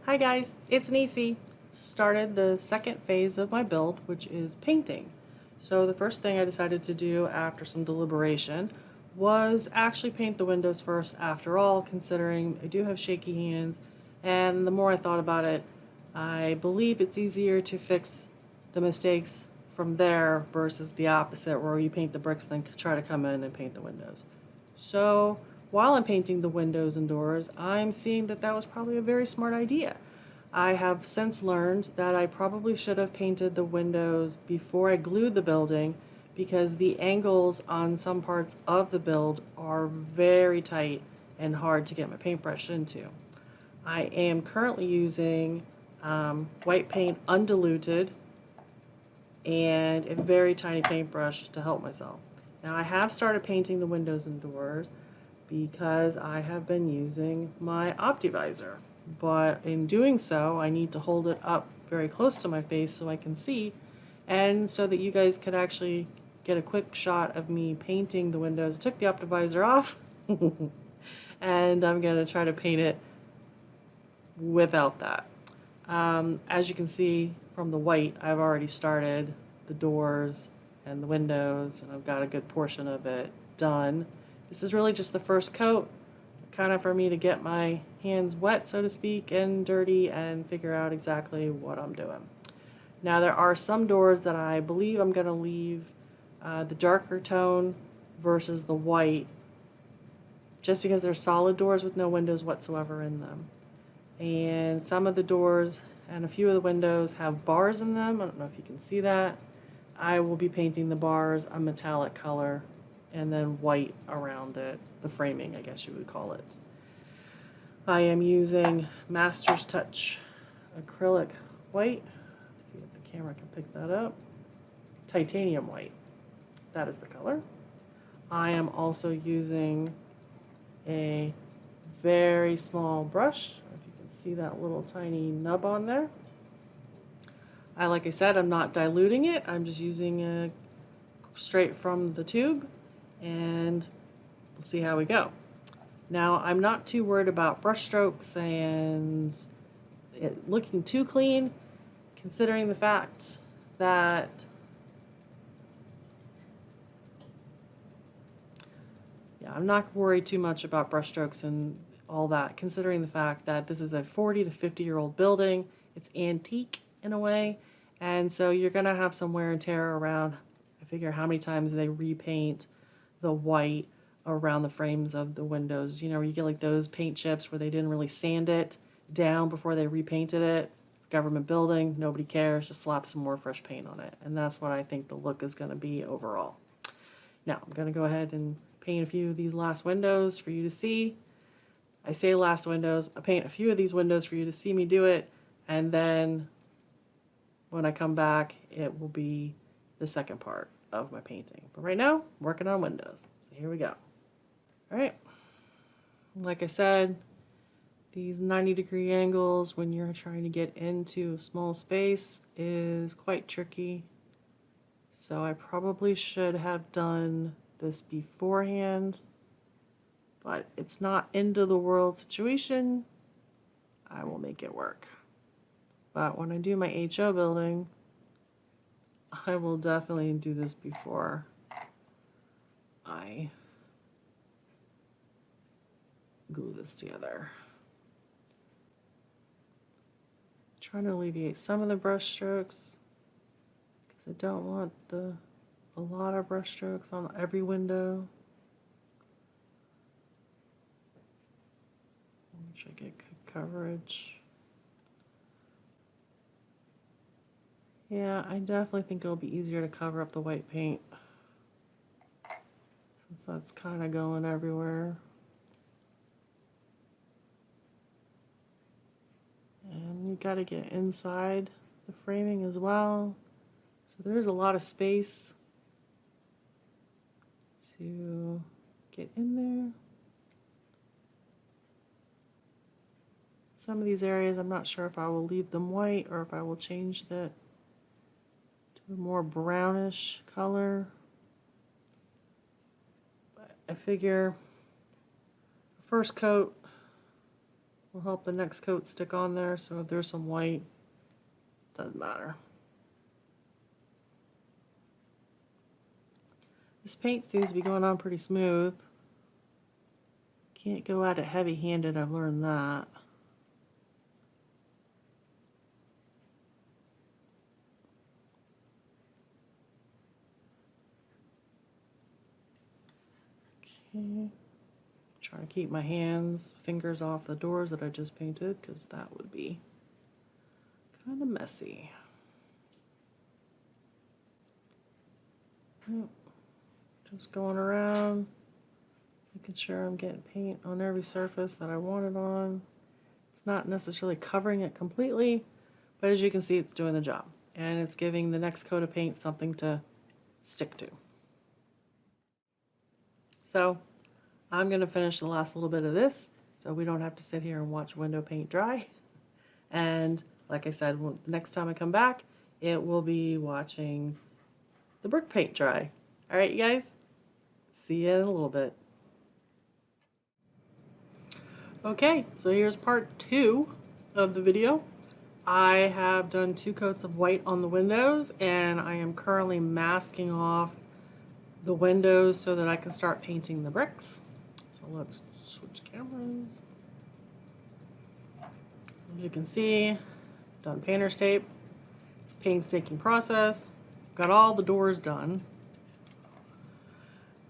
Hi guys, it's Nisi. Started the second phase of my build, which is painting. So the first thing I decided to do after some deliberation was actually paint the windows first after all, considering I do have shaky hands, and the more I thought about it, I believe it's easier to fix the mistakes from there versus the opposite where you paint the bricks and then try to come in and paint the windows. So while I'm painting the windows and doors, I'm seeing that that was probably a very smart idea. I have since learned that I probably should have painted the windows before I glued the building because the angles on some parts of the build are very tight and hard to get my paintbrush into. I am currently using white paint undiluted and a very tiny paintbrush to help myself. Now I have started painting the windows and doors because I have been using my Optivisor. But in doing so, I need to hold it up very close to my face so I can see, and so that you guys could actually get a quick shot of me painting the windows. I took the Optivisor off, and I'm going to try to paint it without that. As you can see from the white, I've already started the doors and the windows, and I've got a good portion of it done. This is really just the first coat, kind of for me to get my hands wet, so to speak, and dirty, and figure out exactly what I'm doing. Now there are some doors that I believe I'm going to leave the darker tone versus the white, just because they're solid doors with no windows whatsoever in them. And some of the doors and a few of the windows have bars in them. I don't know if you can see that. I will be painting the bars a metallic color and then white around it, the framing, I guess you would call it. I am using Master's Touch acrylic white. Let's see if the camera can pick that up. Titanium white. That is the color. I am also using a very small brush. If you can see that little tiny nub on there. Like I said, I'm not diluting it. I'm just using it straight from the tube, and we'll see how we go. Now, I'm not too worried about brush strokes and it looking too clean, considering the fact that I'm not worried too much about brush strokes and all that, considering the fact that this is a 40 to 50-year-old building. It's antique in a way, and so you're going to have some wear and tear around. I figure how many times they repaint the white around the frames of the windows. You know, where you get like those paint chips where they didn't really sand it down before they repainted it. It's a government building, nobody cares, just slap some more fresh paint on it. And that's what I think the look is going to be overall. Now, I'm going to go ahead and paint a few of these last windows for you to see. I say last windows, I paint a few of these windows for you to see me do it, and then when I come back, it will be the second part of my painting. But right now, I'm working on windows. So here we go. All right. Like I said, these 90-degree angles when you're trying to get into a small space is quite tricky. So I probably should have done this beforehand, but it's not end of the world situation. I will make it work. But when I do my HO building, I will definitely do this before I glue this together. Trying to alleviate some of the brush strokes because I don't want a lot of brush strokes on every window. Make sure I get good coverage. Yeah, I definitely think it'll be easier to cover up the white paint since that's kind of going everywhere. And you got to get inside the framing as well. So there's a lot of space to get in there. Some of these areas I'm not sure if I will leave them white or if I will change that to a more brownish color. But I figure first coat will help the next coat stick on there, so if there's some white, doesn't matter. This paint seems to be going on pretty smooth. Can't go at it heavy-handed, I've learned that. Okay. Trying to keep my fingers off the doors that I just painted, because that would be kind of messy. Yep. Just going around, making sure I'm getting paint on every surface that I want it on. It's not necessarily covering it completely, but as you can see, it's doing the job. And it's giving the next coat of paint something to stick to. So I'm going to finish the last little bit of this so we don't have to sit here and watch window paint dry. And like I said, the next time I come back, it will be watching the brick paint dry. All right, you guys? See you in a little bit. Okay, so here's part 2 of the video. I have done 2 coats of white on the windows, and I am currently masking off the windows so that I can start painting the bricks. So let's switch cameras. As you can see, done painter's tape. It's a painstaking process. Got all the doors done.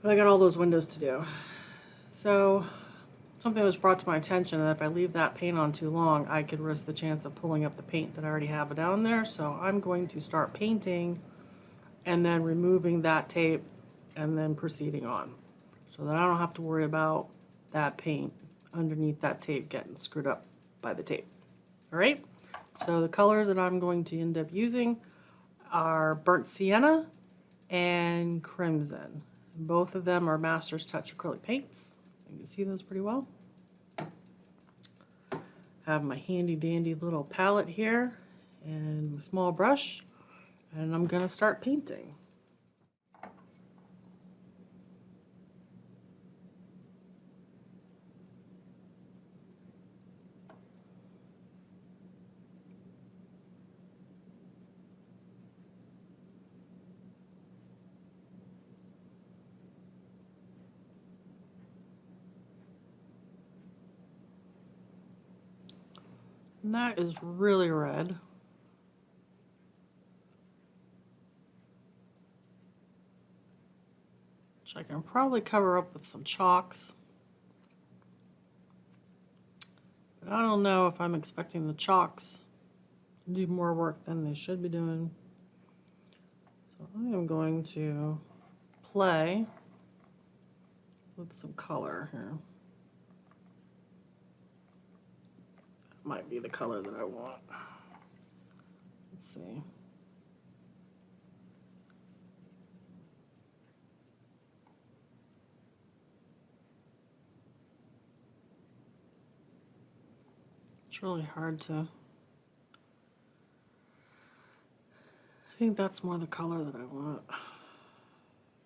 But I got all those windows to do. So something was brought to my attention that if I leave that paint on too long, I could risk the chance of pulling up the paint that I already have down there. So I'm going to start painting and then removing that tape and then proceeding on, so that I don't have to worry about that paint underneath that tape getting screwed up by the tape. All right, so the colors that I'm going to end up using are burnt sienna and crimson. Both of them are Master's Touch acrylic paints. You can see those pretty well. I have my handy dandy little palette here and a small brush, and I'm gonna start painting. And that is really red. Which I can probably cover up with some chalks. But I don't know if I'm expecting the chalks to do more work than they should be doing. So I am going to play with some color here. Might be the color that I want. Let's see. It's really hard to... I think that's more the color that I want.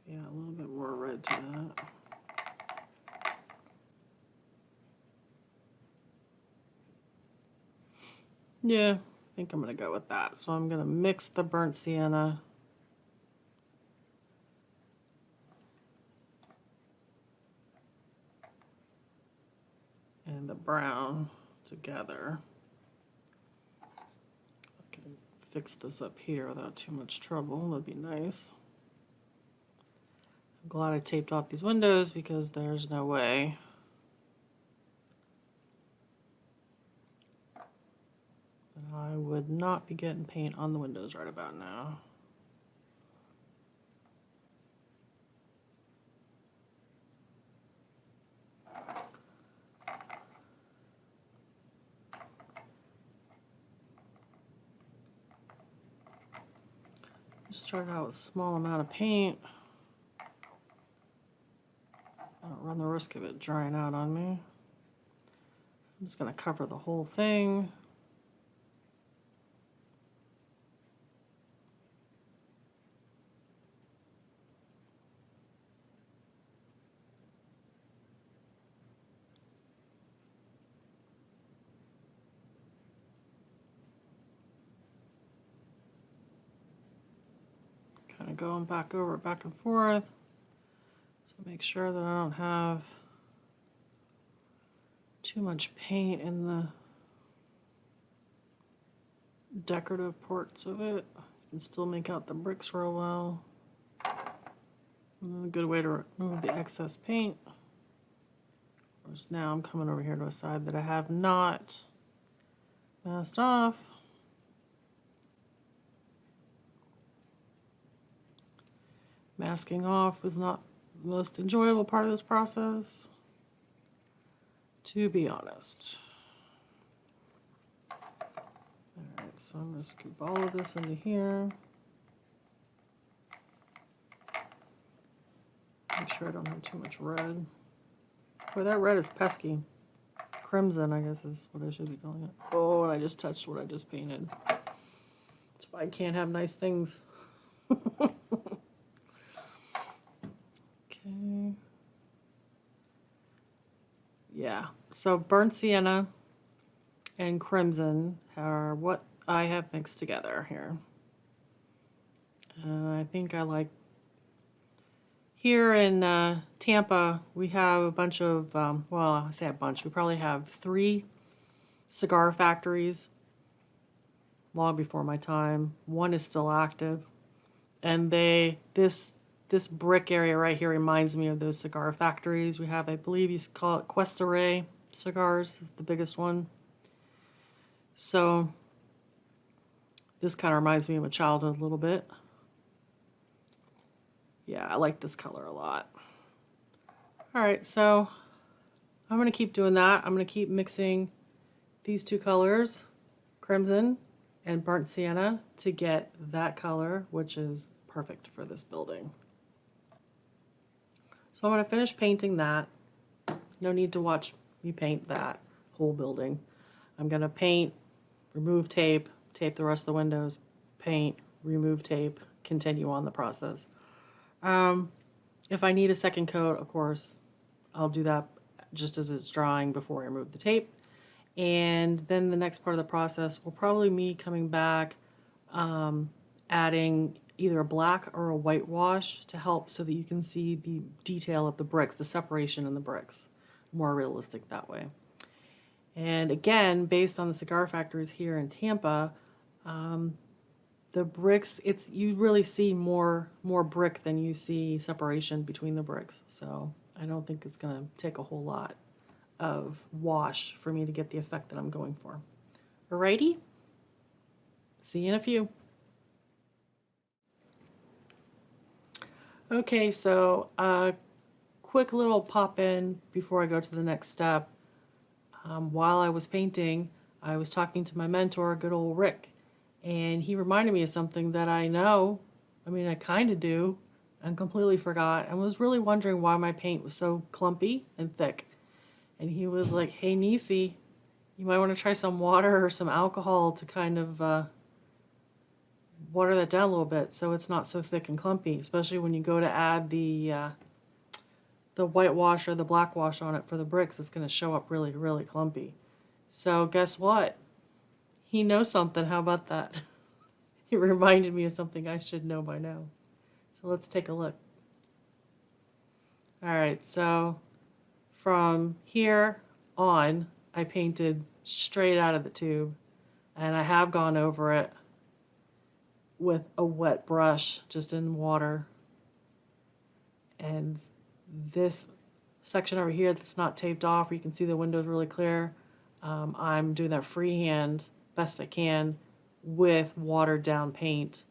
Yeah, a little bit more red to that. Yeah, I think I'm going to go with that. So I'm going to mix the burnt sienna and the brown together. I can fix this up here without too much trouble. That'd be nice. I'm glad I taped off these windows because there's no way I would not be getting paint on the windows right about now. Just start out with a small amount of paint. I don't run the risk of it drying out on me. I'm just going to cover the whole thing. going back over it back and forth. So make sure that I don't have too much paint in the decorative parts of it. You can still make out the bricks real well. And a good way to remove the excess paint. Whereas now I'm coming over here to a side that I have not masked off. Masking off was not the most enjoyable part of this process, to be honest. Alright, so I'm going to scoop all of this into here. Make sure I don't have too much red. Boy, that red is pesky. Crimson, I guess, is what I should be calling it. Oh, and I just touched what I just painted. That's why I can't have nice things. Okay. Yeah, so burnt sienna and crimson are what I have mixed together here. And I think I like. Here in Tampa, we have a bunch of, well, I say a bunch, we probably have 3 cigar factories long before my time. One is still active. And this brick area right here reminds me of those cigar factories. We have, I believe you call it Cuesta cigars is the biggest one. So this kind of reminds me of a childhood a little bit. Yeah, I like this color a lot. All right, so I'm going to keep doing that. I'm going to keep mixing these 2 colors, crimson and burnt sienna, to get that color, which is perfect for this building. So I'm going to finish painting that. No need to watch me paint that whole building. I'm going to paint, remove tape, tape the rest of the windows, paint, remove tape, continue on the process. If I need a second coat, of course, I'll do that just as it's drying before I remove the tape. And then the next part of the process will probably me coming back, adding either a black or a white wash to help so that you can see the detail of the bricks, the separation in the bricks. More realistic that way. And again, based on the cigar factories here in Tampa, the bricks, you really see more brick than you see separation between the bricks. So I don't think it's going to take a whole lot of wash for me to get the effect that I'm going for. Alrighty, see you in a few. Okay, so quick little pop in before I go to the next step. While I was painting, I was talking to my mentor, good old Rick. And he reminded me of something that I know, I kind of do, and completely forgot, and was really wondering why my paint was so clumpy and thick. And he was like, hey, Nisi, you might want to try some water or some alcohol to kind of water that down a little bit so it's not so thick and clumpy, especially when you go to add the whitewash or the black wash on it for the bricks. It's going to show up really, really clumpy. So guess what? He knows something. How about that? He reminded me of something I should know by now. So let's take a look. All right, so from here on, I painted straight out of the tube, and I have gone over it with a wet brush, just in water. And this section over here that's not taped off, where you can see the windows really clear, I'm doing that freehand best I can with watered down paint.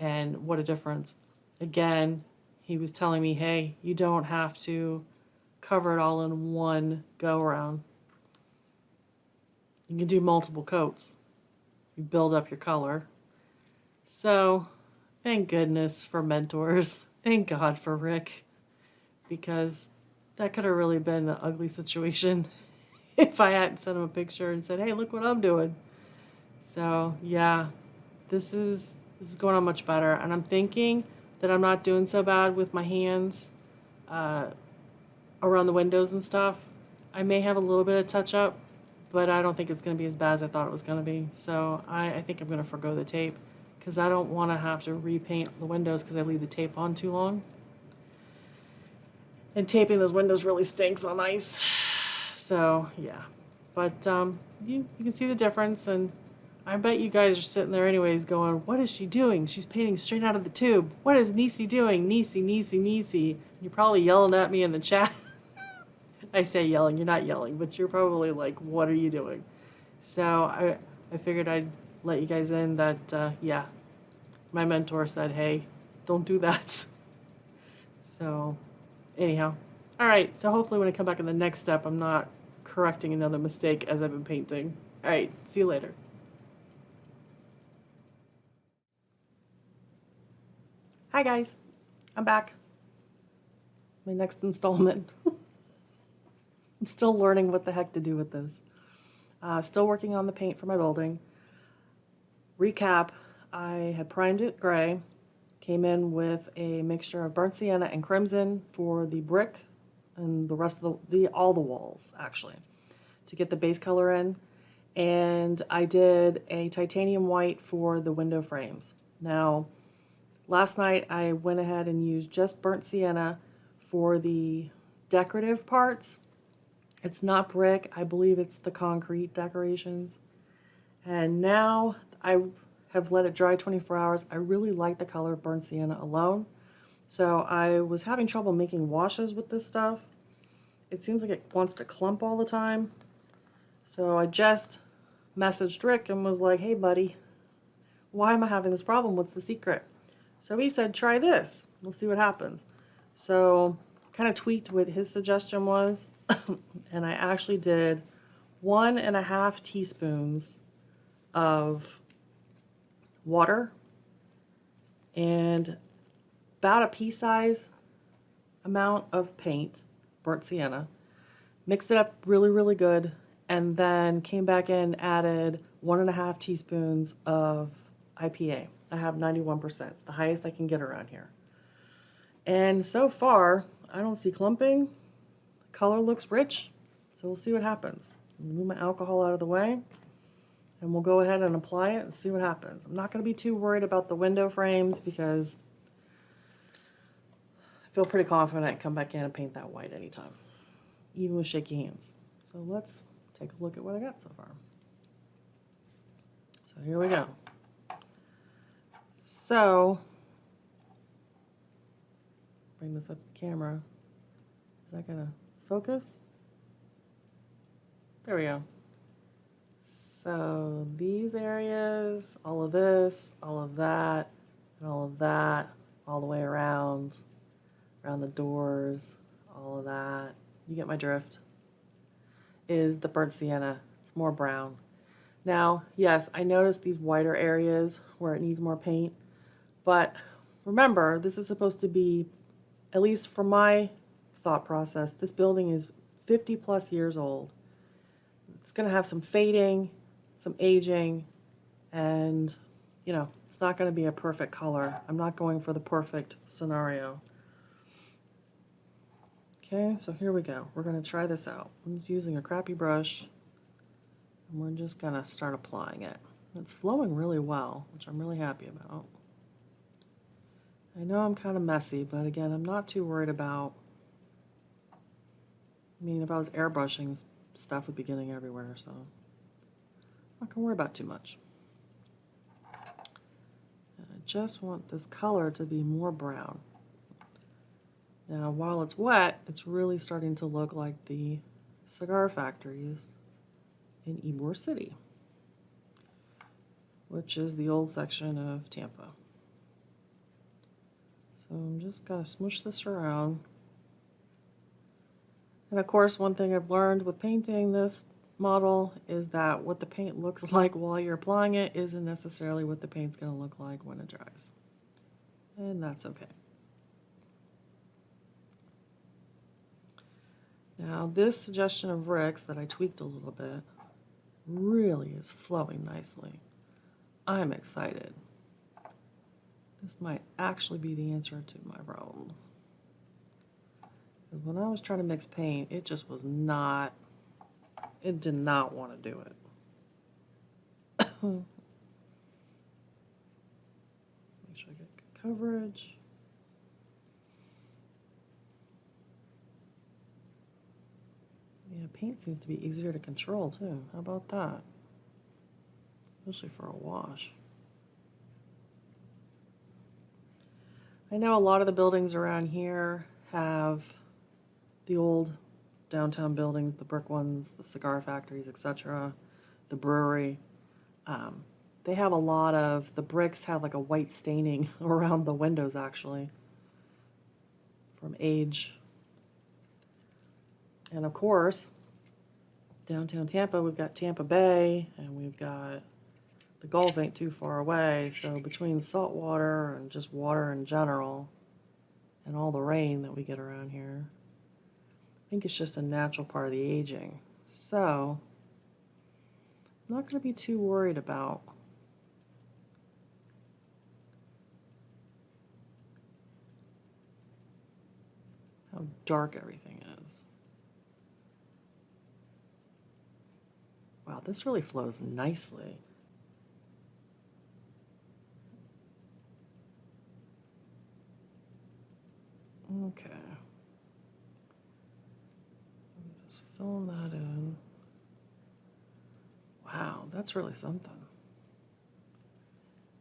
And what a difference. Again, he was telling me, hey, you don't have to cover it all in one go around. You can do multiple coats. You build up your color. So thank goodness for mentors. Thank God for Rick, because that could have really been an ugly situation if I hadn't sent him a picture and said, hey, look what I'm doing. So yeah, this is going on much better, and I'm thinking that I'm not doing so bad with my hands around the windows and stuff. I may have a little bit of touch up, but I don't think it's going to be as bad as I thought it was going to be. So I think I'm going to forgo the tape, because I don't want to have to repaint the windows because I leave the tape on too long. And taping those windows really stinks on ice. So, yeah. But you can see the difference, and I bet you guys are sitting there anyways going, what is she doing? She's painting straight out of the tube. What is Nisi doing? Nisi. You're probably yelling at me in the chat. I say yelling, you're not yelling, but you're probably like, what are you doing? So I figured I'd let you guys in that, yeah, my mentor said, hey, don't do that. So anyhow, all right, so hopefully when I come back in the next step, I'm not correcting another mistake as I've been painting. All right, see you later. Hi guys, I'm back. My next installment. I'm still learning what the heck to do with this. Still working on the paint for my building. Recap, I had primed it gray, came in with a mixture of burnt sienna and crimson for the brick and the rest of all the walls actually, to get the base color in. And I did a titanium white for the window frames. Now, last night I went ahead and used just burnt sienna for the decorative parts. It's not brick, I believe it's the concrete decorations. And now I have let it dry 24 hours. I really like the color of burnt sienna alone. So I was having trouble making washes with this stuff. It seems like it wants to clump all the time. So I just messaged Rick and was like, hey buddy, why am I having this problem? What's the secret? So he said, try this. We'll see what happens. So kind of tweaked what his suggestion was. And I actually did 1.5 teaspoons of water and about a pea size amount of paint, burnt sienna, mixed it up really, really good, and then came back in, added 1.5 teaspoons of IPA. I have 91%. It's the highest I can get around here. And so far, I don't see clumping. Color looks rich, so we'll see what happens. Move my alcohol out of the way, and we'll go ahead and apply it and see what happens. I'm not going to be too worried about the window frames because I feel pretty confident I can come back in and paint that white anytime, even with shaky hands. So let's take a look at what I got so far. So here we go. So, bring this up to the camera. Is that going to focus? There we go. So these areas, all of this, all of that, and all of that, all the way around the doors, all of that, you get my drift, is the burnt sienna. It's more brown. Now, yes, I noticed these whiter areas where it needs more paint, but remember, this is supposed to be, at least for my thought process, this building is 50 plus years old. It's going to have some fading, some aging, and you know, it's not going to be a perfect color. I'm not going for the perfect scenario. Okay, so here we go. We're going to try this out. I'm just using a crappy brush, and we're just going to start applying it. It's flowing really well, which I'm really happy about. I know I'm kind of messy, but again, I'm not too worried about, I mean, if I was airbrushing, stuff would be getting everywhere, so I'm not going to worry about too much. And I just want this color to be more brown. Now, while it's wet, it's really starting to look like the cigar factories in Ybor City, which is the old section of Tampa. So I'm just going to smoosh this around. And of course, one thing I've learned with painting this model is that what the paint looks like while you're applying it isn't necessarily what the paint's going to look like when it dries. And that's okay. Now, this suggestion of Rick's that I tweaked a little bit really is flowing nicely. I'm excited. This might actually be the answer to my problems. Because when I was trying to mix paint, it just was not, it did not want to do it. coverage. Yeah, paint seems to be easier to control too. How about that? Especially for a wash. I know a lot of the buildings around here have the old downtown buildings, the brick ones, the cigar factories, etc., the brewery. They have a lot of, the bricks have like a white staining around the windows actually from age. And of course, downtown Tampa, we've got Tampa Bay and we've got the Gulf ain't too far away. So between salt water and just water in general and all the rain that we get around here, I think it's just a natural part of the aging. So I'm not going to be too worried about how dark everything is. Wow, this really flows nicely. Okay. Just filling that in. Wow, that's really something.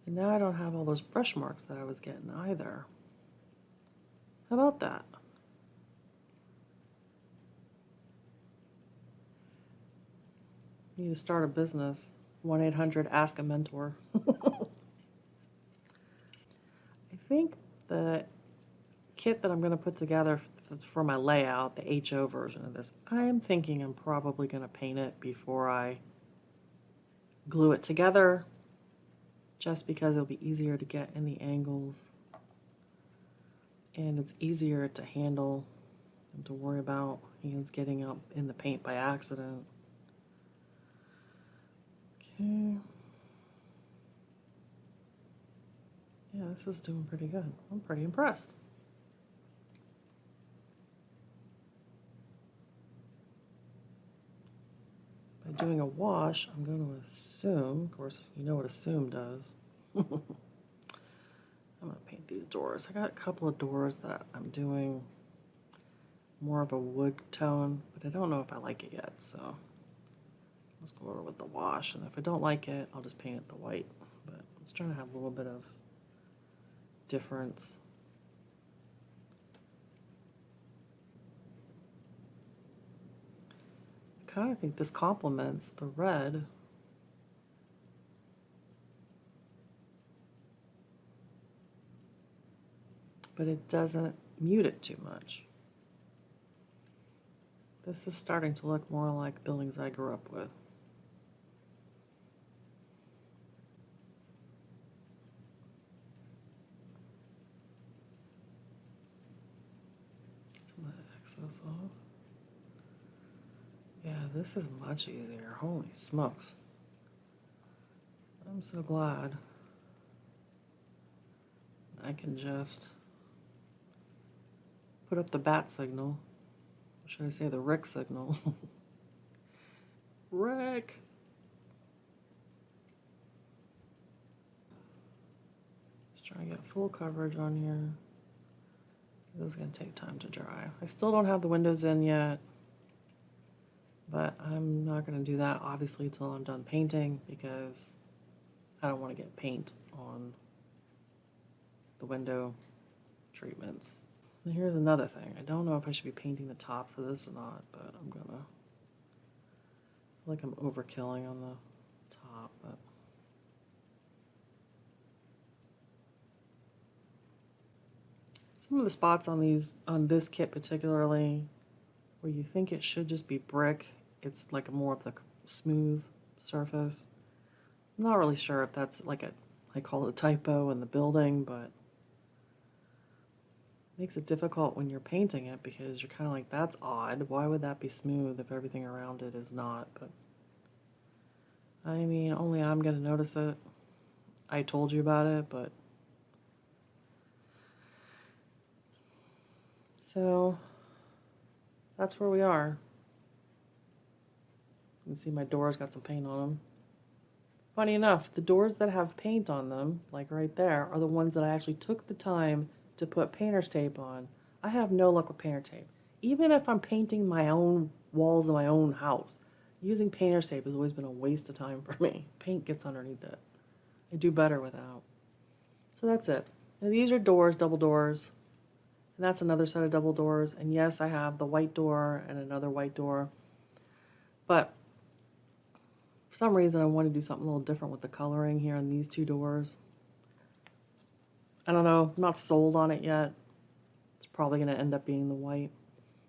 And now I don't have all those brush marks that I was getting either. How about that? Need to start a business. 1-800-ASK-A-MENTOR. I think the kit that I'm going to put together for my layout, the HO version of this, I'm thinking I'm probably going to paint it before I glue it together, just because it'll be easier to get in the angles and it's easier to handle and to worry about hands getting up in the paint by accident. Okay. Yeah, this is doing pretty good. I'm pretty impressed. By doing a wash, I'm going to assume, of course, you know what assume does. I'm going to paint these doors. I got a couple of doors that I'm doing more of a wood tone, but I don't know if I like it yet, so let's go over with the wash, and if I don't like it, I'll just paint it the white. But it's trying to have a little bit of difference. I kind of think this complements the red. But it doesn't mute it too much. This is starting to look more like buildings I grew up with. Some of that excess off. Yeah, this is much easier. Holy smokes. I'm so glad I can just put up the bat signal. Or should I say the Rick signal? Rick! Just trying to get full coverage on here. This is going to take time to dry. I still don't have the windows in yet, but I'm not going to do that obviously until I'm done painting because I don't want to get paint on the window treatments. And here's another thing. I don't know if I should be painting the tops of this or not, but I'm gonna. I feel like I'm overkilling on the top, but some of the spots on this kit particularly, where you think it should just be brick, it's like more of the smooth surface. I'm not really sure if that's like I call it a typo in the building, but it makes it difficult when you're painting it because you're kind of like, that's odd. Why would that be smooth if everything around it is not? But I mean, only I'm going to notice it. I told you about it, but so that's where we are. You can see my doors got some paint on them. Funny enough, the doors that have paint on them, like right there, are the ones that I actually took the time to put painter's tape on. I have no luck with painter tape. Even if I'm painting my own walls in my own house, using painter's tape has always been a waste of time for me. Paint gets underneath it. I do better without. So that's it. And these are doors, double doors. And that's another set of double doors. And yes, I have the white door and another white door. But for some reason, I want to do something a little different with the coloring here on these two doors. I don't know, I'm not sold on it yet. It's probably going to end up being the white.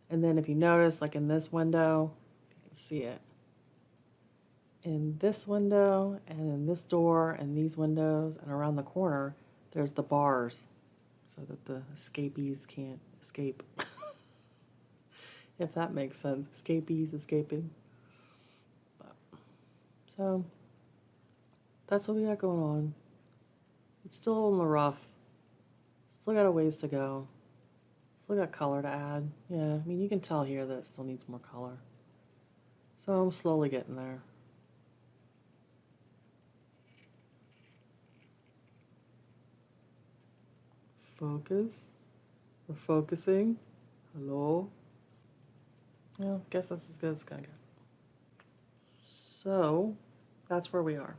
And then if you notice, like in this window, if you can see it, in this window and in this door and these windows and around the corner, there's the bars so that the escapees can't escape. If that makes sense. Escapees escaping. So that's what we got going on. It's still in the rough. Still got a ways to go. Still got color to add. Yeah, I mean, you can tell here that it still needs more color. So I'm slowly getting there. Focus. We're focusing. Hello. Well, guess that's as good as it's gonna get. So that's where we are.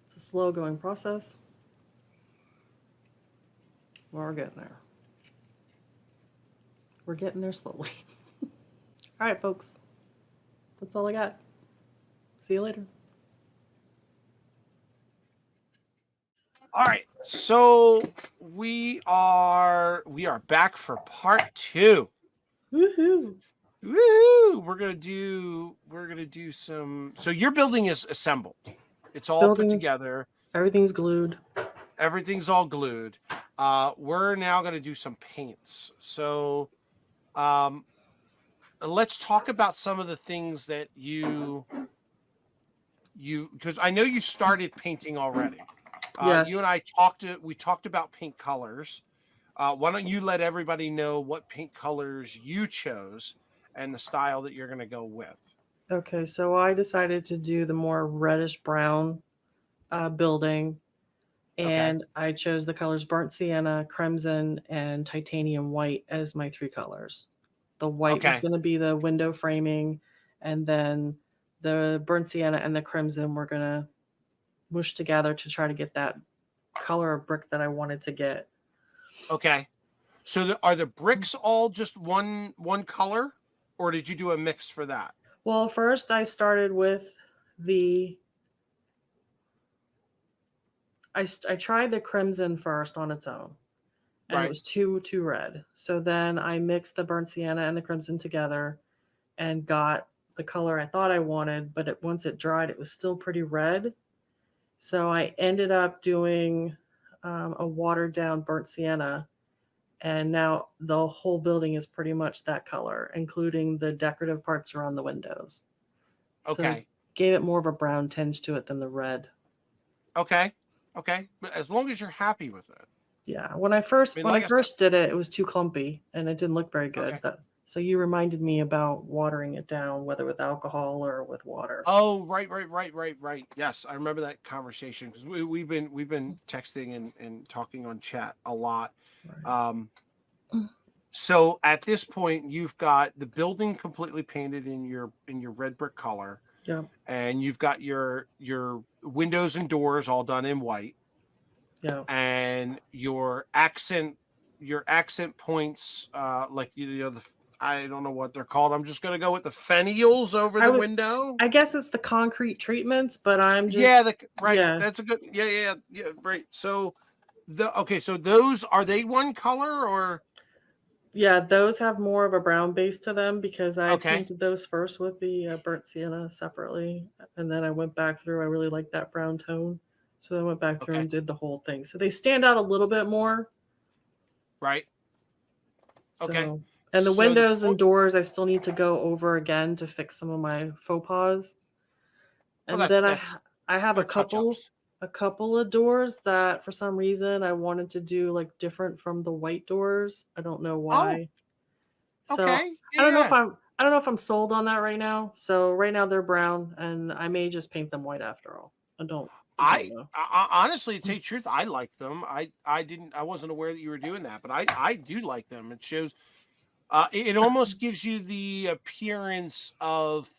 It's a slow going process. We're getting there. We're getting there slowly. All right, folks. That's all I got. See you later. All right, so we are back for part 2. Woohoo! Woo! We're gonna do some. So your building is assembled. It's all put together. Everything's glued. Everything's all glued. We're now gonna do some paints. So, let's talk about some of the things that you because I know you started painting already. Yes. You and I talked about paint colors. Why don't you let everybody know what paint colors you chose and the style that you're going to go with? Okay, so I decided to do the more reddish brown building, and I chose the colors burnt sienna, crimson, and titanium white as my 3 colors. The white was going to be the window framing, and then the burnt sienna and the crimson were going to mush together to try to get that color of brick that I wanted to get. Okay. So are the bricks all just one color, or did you do a mix for that? Well, first I started with I tried the crimson first on its own, and it was too red. So then I mixed the burnt sienna and the crimson together and got the color I thought I wanted, but once it dried, it was still pretty red. So I ended up doing a watered down burnt sienna, and now the whole building is pretty much that color, including the decorative parts around the windows. So gave it more of a brown tinge to it than the red. Okay. But as long as you're happy with it. Yeah. When I first did it, it was too clumpy and it didn't look very good. So you reminded me about watering it down, whether with alcohol or with water. Oh, right. Yes, I remember that conversation because we've been texting and talking on chat a lot. Right. So at this point, you've got the building completely painted in your red brick color. Yeah. And you've got your windows and doors all done in white. Yeah. And your accent points, like I don't know what they're called. I'm just gonna go with the fennials over the window. I guess it's the concrete treatments, but I'm just That's a good yeah, right. So so those are they one color or? Yeah, those have more of a brown base to them because I painted those first with the burnt sienna separately, and then I went back through. I really liked that brown tone, so I went back through and did the whole thing. So they stand out a little bit more. Right. Okay. So, and the windows and doors, I still need to go over again to fix some of my faux pas. And then I have a couple of doors that for some reason I wanted to do like different from the white doors. I don't know why. So I don't know if I'm sold on that right now. So right now they're brown and I may just paint them white after all. I don't. don't know. Honestly, to tell you the truth, I like them. I wasn't aware that you were doing that, but I do like them. It shows. It almost gives you the appearance of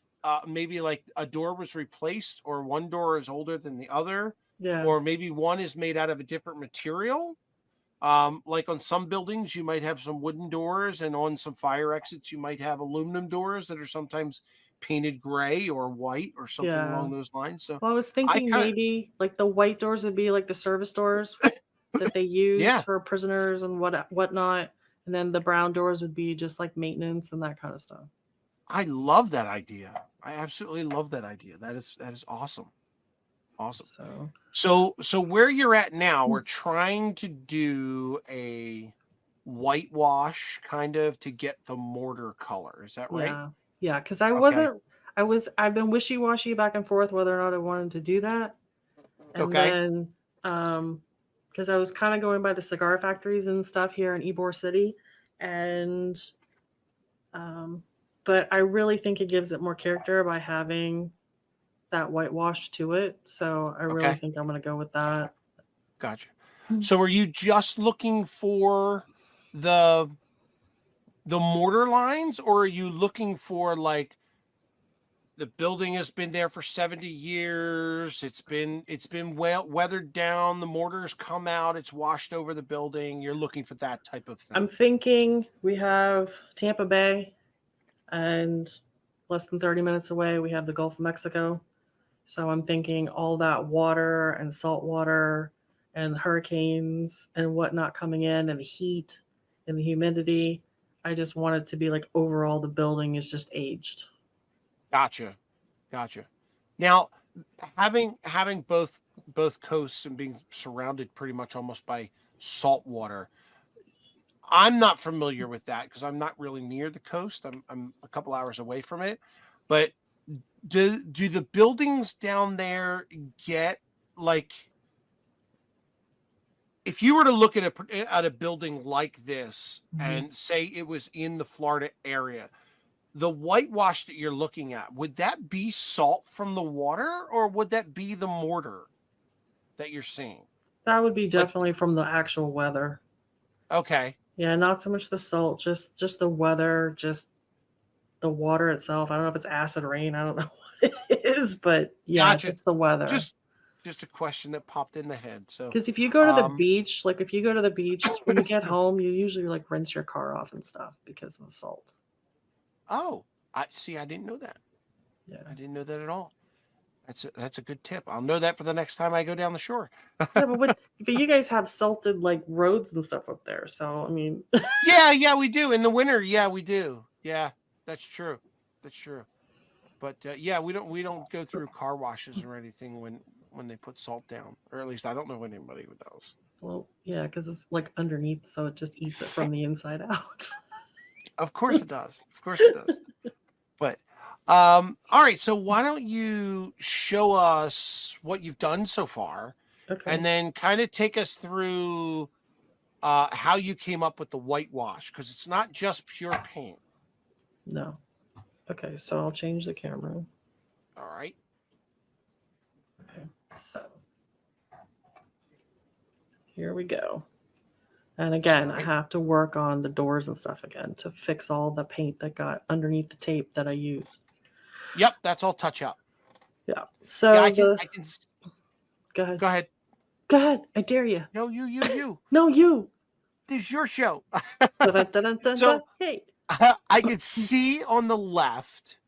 maybe like a door was replaced, or one door is older than the other, Yeah, or maybe one is made out of a different material. Like on some buildings, you might have some wooden doors, and on some fire exits, you might have aluminum doors that are sometimes painted gray or white or something yeah. along those lines. So Well, I was I thinking kind of, maybe like the white doors would be like the service doors that they use yeah, for prisoners and whatnot, and then the brown doors would be just like maintenance and that kind of stuff. I love that idea. I absolutely love that idea. That is awesome. Awesome. So So where you're at now, we're trying to do a whitewash kind of to get the mortar color. Is that right? yeah, yeah, because Okay. I've been wishy washy back and forth whether or not I wanted to do that, and Okay. then because I was kind of going by the cigar factories and stuff here in Ybor City, and um, but I really think it gives it more character by having that whitewash to it. So I really Okay. think I'm gonna go with that. Gotcha. Mm. So are you just looking for the the mortar lines, or are you looking for like the building has been there for 70 years, it's been well weathered down, the mortars come out, it's washed over the building. You're looking for that type of I'm thing. thinking we have Tampa Bay, and less than 30 minutes away we have the Gulf of Mexico. So I'm thinking all that water and salt water and hurricanes and whatnot coming in and the heat and the humidity. I just want it to be like overall the building is just aged. Gotcha. Gotcha. Now, having both coasts and being surrounded pretty much almost by salt water, I'm not familiar with that because I'm not really near the coast. I'm a couple hours away from it. But do the buildings down there get like, if you were to look at a building like this Mhm. and say it was in the Florida area, the whitewash that you're looking at, would that be salt from the water, or would that be the mortar that you're seeing? That would be Like, definitely from the actual weather. okay, Yeah, not so much the salt, just the weather, just the water itself. I don't know if it's acid rain. I don't know what it is, but yeah, gotcha. just the weather. Just just a question that popped in the head. So, Because if you go to the um, beach, like if you go to the beach, when you get home, you usually like rinse your car off and stuff because of the salt. oh, I see. I didn't know that. Yeah. I didn't know that at all. That's a good tip. I'll know that for the next time I go down the shore. Yeah, but you guys have salted like roads and stuff up there. So I mean, Yeah, we do in the winter. Yeah, we do. Yeah, that's true. That's true. But yeah, we don't go through car washes or anything when they put salt down, or at least I don't know anybody who does. well, yeah, because it's like underneath, so it just eats it from the inside out. Of course it does. Of course it does. But all right. So why don't you show us what you've done so far, Okay. and then kind of take us through how you came up with the whitewash, because it's not just pure paint. No. Okay, so I'll change the camera. All right. Okay. So here we go. And All again, I right. have to work on the doors and stuff again to fix all the paint that got underneath the tape that I used. Yep. That's all touch up. Yeah. Yeah, So the I can. go ahead. Go ahead. Go ahead. I dare you. No, you. No, you. This is your show. Dun, dun, dun, dun, dun. So Hey. I could see on the left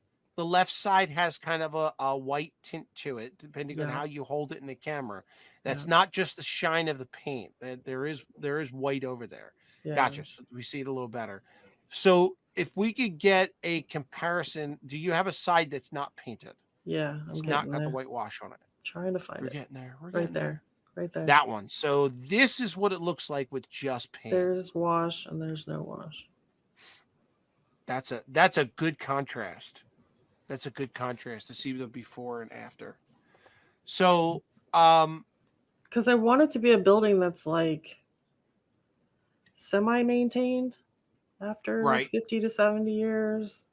side has kind of a white tint to it, depending on Yeah. how you hold it in the camera. Yeah. That's not just the shine of the paint. There is white over there. Yeah. Gotcha. So we see it a little better. So if we could get a comparison, do you have a side that's not painted? Yeah. I'm It's not getting got the there. whitewash on it. Trying to find We're it. getting there. We're Right getting there. there. Right there. That one. So this is what it looks like with just paint. There's wash and there's no wash. That's a good contrast. That's a good contrast to see the before and after. So, Because I want it to be a building that's like semi-maintained after right. 50 to 70 years.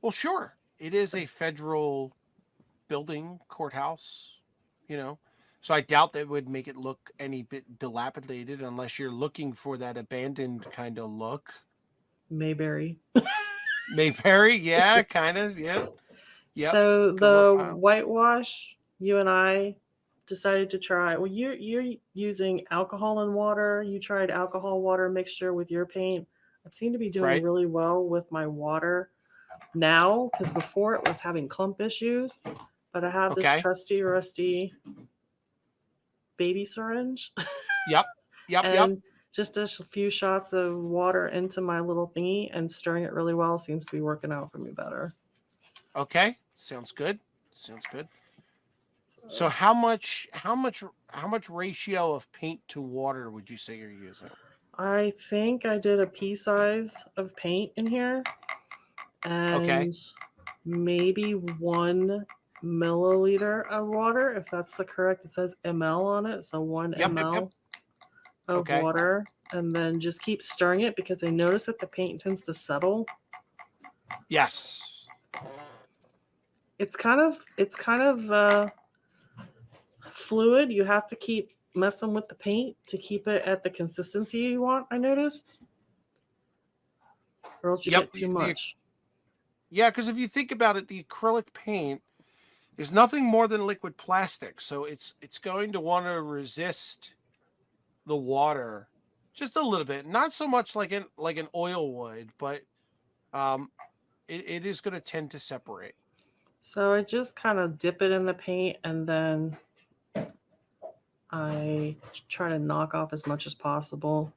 Well, sure. It is a federal building, courthouse. you know. So I doubt that would make it look any bit dilapidated unless you're looking for that abandoned kind of look. Mayberry. Mayberry, yeah, kind of, yeah. Yep. So Good work, the pile. whitewash, you and I decided to try. Well, you're using alcohol and water. You tried alcohol water mixture with your paint. I seem to be doing Right. really well with my water now because before it was having clump issues. But I have this Okay. trusty rusty baby syringe Yep. Yep. Yep. and just a few shots of water into my little thingy and stirring it really well seems to be working out for me better. Okay. Sounds good. Sounds good. So So how much ratio of paint to water would you say you're using? I think I did a pea size of paint in here Okay. and maybe 1 milliliter of water, if that's the correct. It says ml on it, so one Yep. Yep. Yep. ml of Okay. water, and then just keep stirring it because I notice that the paint tends to settle. Yes. It's kind of fluid. You have to keep messing with the paint to keep it at the consistency you want. I noticed, or else you Yep. get too much. Yeah, because if you think about it, the acrylic paint is nothing more than liquid plastic, so it's going to want to resist the water just a little bit. Not so much like an oil would, but um, it is going to tend to separate. So I just kind of dip it in the paint and then I try to knock off as much as possible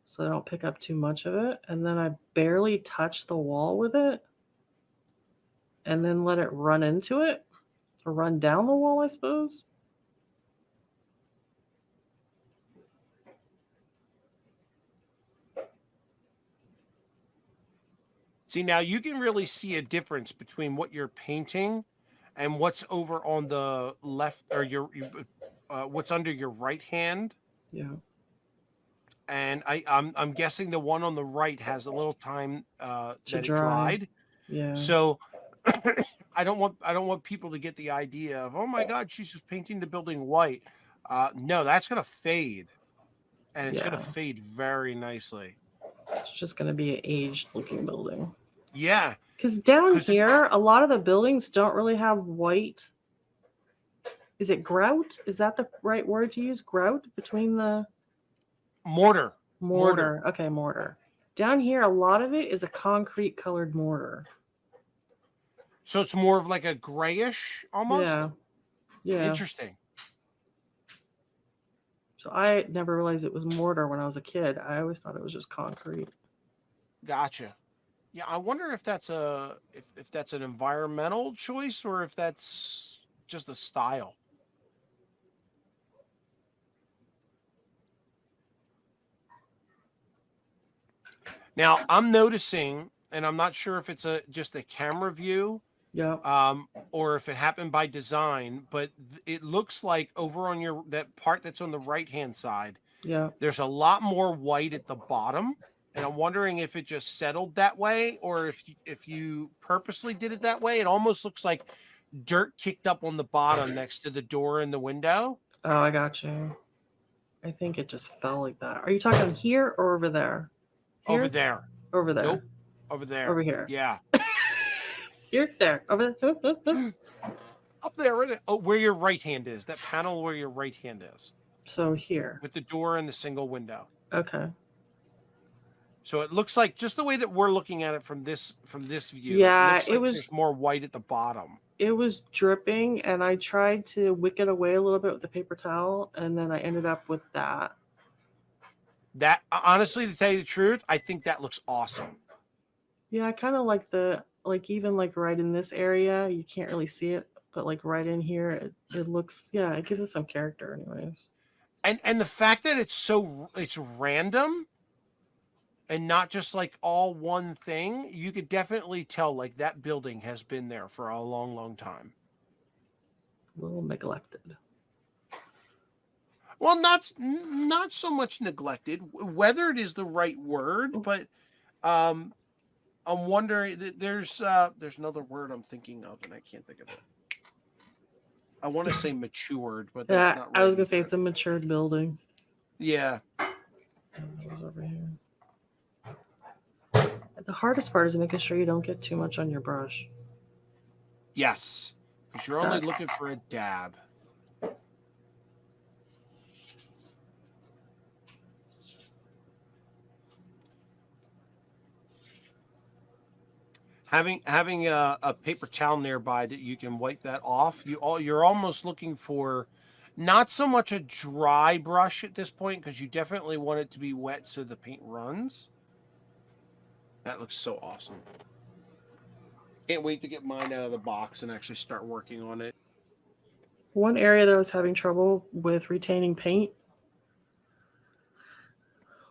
so I don't pick up too much of it. And then I barely touch the wall with it and then let it run into it or run down the wall, I suppose. See, now you can really see a difference between what you're painting and what's over on the left or what's under your right hand. Yeah. And I'm guessing the one on the right has a little time To that it dry. dried. Yeah. So I don't want people to get the idea of, oh my God, she's just painting the building white. No, that's gonna fade, and it's gonna Yeah. fade very nicely. It's just going to be an aged looking building. Yeah, Because down because here, a lot of the buildings don't really have white. Is it grout? Is that the right word to use? Grout between the mortar, mortar. mortar. Okay, mortar. Down here, a lot of it is a concrete colored mortar. So it's more of like a grayish almost. Yeah. Yeah. Interesting. So I never realized it was mortar when I was a kid. I always thought it was just concrete. Gotcha. Yeah, I wonder if that's if that's an environmental choice or if that's just a style. Now I'm noticing, and I'm not sure if it's just a camera view, Yeah. or if it happened by design, but it looks like over on that part that's on the right hand side, Yeah. there's a lot more white at the bottom, and I'm wondering if it just settled that way or if you purposely did it that way. It almost looks like dirt kicked up on the bottom next to the door and the window. Oh, I got you. I think it just fell like that. Are you talking here or over there? Over Here? there. Over there. Nope. Over there. Over here. Yeah. Here, there. Over there. Up there. Right there. Oh, where your right hand is. That panel where your right hand is. So here. With the door and the single window. Okay. So it looks like just the way that we're looking at it from this view. Yeah, It looks it like was there's more white at the bottom. it was dripping and I tried to wick it away a little bit with the paper towel and then I ended up with that. That honestly, to tell you the truth, I think that looks awesome. Yeah, I kind of like even like right in this area, you can't really see it, but like right in here, it looks, yeah, it gives it some character anyways. And the fact that it's random and not just like all one thing, you could definitely tell like that building has been there for a long, long time. A little neglected. Well, not so much neglected. Weathered is the right word, but I'm wondering. There's another word I'm thinking of, and I can't think of it. I want to say matured, but that's Yeah, not I was right gonna say either. it's a matured building. Yeah. Goes over here. The hardest part is making sure you don't get too much on your brush. Yes. Because you're only looking for a dab. Having a paper towel nearby that you can wipe that off, you're almost looking for not so much a dry brush at this point, because you definitely want it to be wet so the paint runs. That looks so awesome. Can't wait to get mine out of the box and actually start working on it. One area that I was having trouble with retaining paint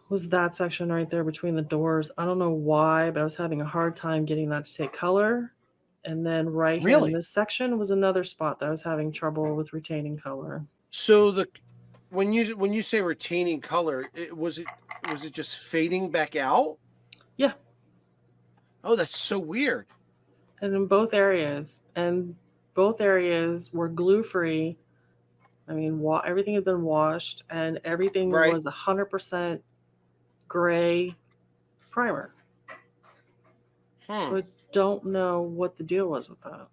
was that section right there between the doors. I don't know why, but I was having a hard time getting that to take color. And then right here in Really? this section was another spot that I was having trouble with retaining color. So when you say retaining color, was it just fading back out? Yeah. Oh, that's so weird. And in both areas, were glue free. I mean, everything had been washed, and everything Right. was 100% gray primer. So I don't know what the deal was with that.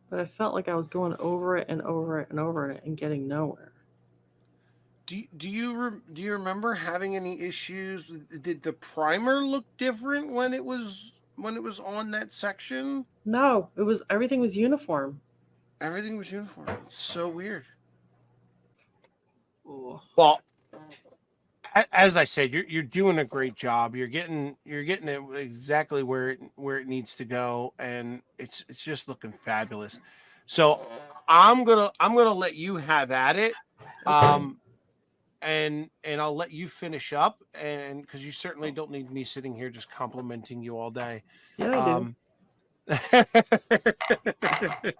But I felt like I was going over it and over it and over it and getting nowhere. Do you remember having any issues? Did the primer look different when it was on that section? No, everything was uniform. Everything was uniform. It's so weird. Ooh. Well, as I said, you're doing a great job. You're getting it exactly where it needs to go, and it's just looking fabulous. So I'm gonna let you have at it. Okay. And I'll let you finish up, and because you certainly don't need me sitting here just complimenting you all day. Yeah, I do.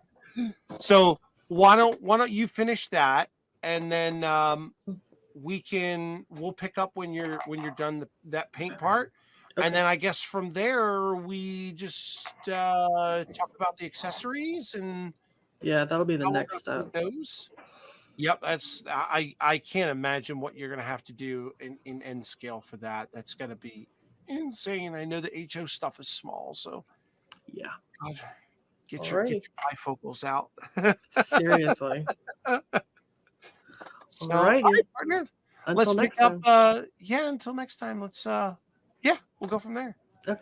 So why don't you finish that, and then we'll pick up when you're done that paint part. Okay. And then I guess from there we just talk about the accessories, and Yeah, that'll be the how we're next gonna step. paint those. Yep, that's I can't imagine what you're gonna have to do in end scale for that. That's gonna be insane. I know the HO stuff is small, so Yeah. God, get your Alrighty. bifocals out. Seriously. So, all right, Alrighty. partner. Until Let's pick next up. time. Yeah, until next time. Let's. Yeah, we'll go from there. Okay.